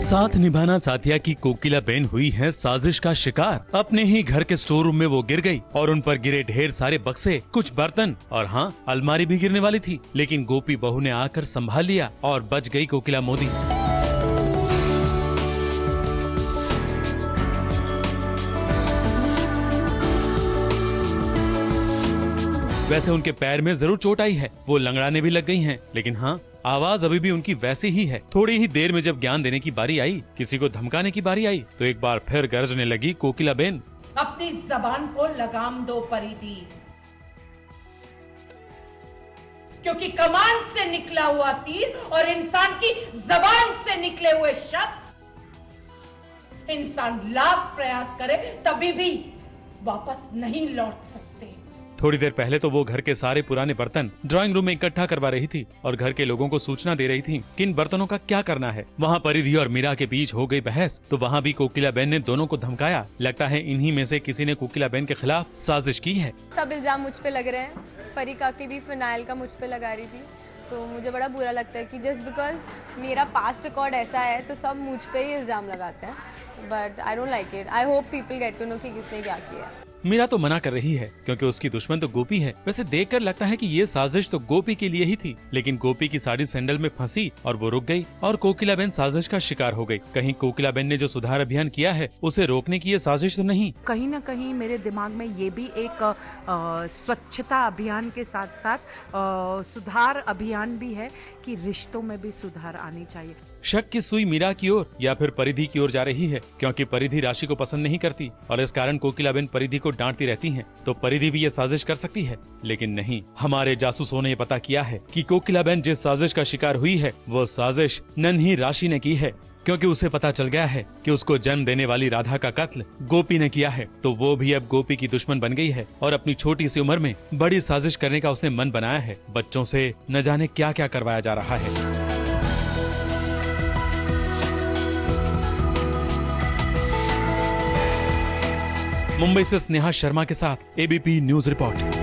साथ निभाना साथिया की कोकिलाबेन हुई है साजिश का शिकार। अपने ही घर के स्टोर रूम में वो गिर गई और उन पर गिरे ढेर सारे बक्से, कुछ बर्तन और हाँ, अलमारी भी गिरने वाली थी, लेकिन गोपी बहू ने आकर संभाल लिया और बच गई कोकिला मोदी। वैसे उनके पैर में जरूर चोट आई है, वो लंगड़ाने भी लग गई हैं, लेकिन हाँ, आवाज अभी भी उनकी वैसी ही है। थोड़ी ही देर में जब ज्ञान देने की बारी आई, किसी को धमकाने की बारी आई, तो एक बार फिर गरजने लगी कोकिलाबेन। अपनी जबान को लगाम दो परिधि, क्योंकि कमान से निकला हुआ तीर और इंसान की जबान से निकले हुए शब्द, इंसान लाख प्रयास करे तभी भी वापस नहीं लौट सकते। थोड़ी देर पहले तो वो घर के सारे पुराने बर्तन ड्राइंग रूम में इकट्ठा करवा रही थी और घर के लोगों को सूचना दे रही थी कि इन बर्तनों का क्या करना है। वहाँ परिधि और मीरा के बीच हो गई बहस, तो वहाँ भी कोकिलाबेन ने दोनों को धमकाया। लगता है इन्हीं में से किसी ने कोकिलाबेन के खिलाफ साजिश की है। सब इल्जाम मुझ पे लग रहे हैं। परी काकी भी फिनाइल का मुझ पे लगा रही थी, तो मुझे बड़ा बुरा लगता है कि जस्ट बिकॉज मेरा पास्ट रिकॉर्ड ऐसा है तो सब मुझ पे ही इल्जाम लगाते हैं। But I don't like it. I hope people get to know कि किसने क्या किया। मीरा तो मना कर रही है क्योंकि उसकी दुश्मन तो गोपी है। वैसे देखकर लगता है कि ये साजिश तो गोपी के लिए ही थी, लेकिन गोपी की साड़ी सैंडल में फंसी और वो रुक गई और कोकिलाबेन साजिश का शिकार हो गई। कहीं कोकिलाबेन ने जो सुधार अभियान किया है उसे रोकने की ये साजिश तो नहीं। कहीं न कहीं मेरे दिमाग में ये भी एक स्वच्छता अभियान के साथ साथ सुधार अभियान भी है कि रिश्तों में भी सुधार आनी चाहिए। शक की सुई मीरा की ओर या फिर परिधि की ओर जा रही है, क्योंकि परिधि राशि को पसंद नहीं करती और इस कारण कोकिलाबेन परिधि को डांटती रहती हैं। तो परिधि भी ये साजिश कर सकती है, लेकिन नहीं, हमारे जासूसों ने ये पता किया है कि कोकिलाबेन जिस साजिश का शिकार हुई है वो साजिश नन्ही राशि ने की है, क्योंकि उसे पता चल गया है कि उसको जन्म देने वाली राधा का कत्ल गोपी ने किया है। तो वो भी अब गोपी की दुश्मन बन गई है और अपनी छोटी सी उम्र में बड़ी साजिश करने का उसने मन बनाया है। बच्चों से न जाने क्या क्या करवाया जा रहा है। मुंबई से स्नेहा शर्मा के साथ एबीपी न्यूज रिपोर्ट।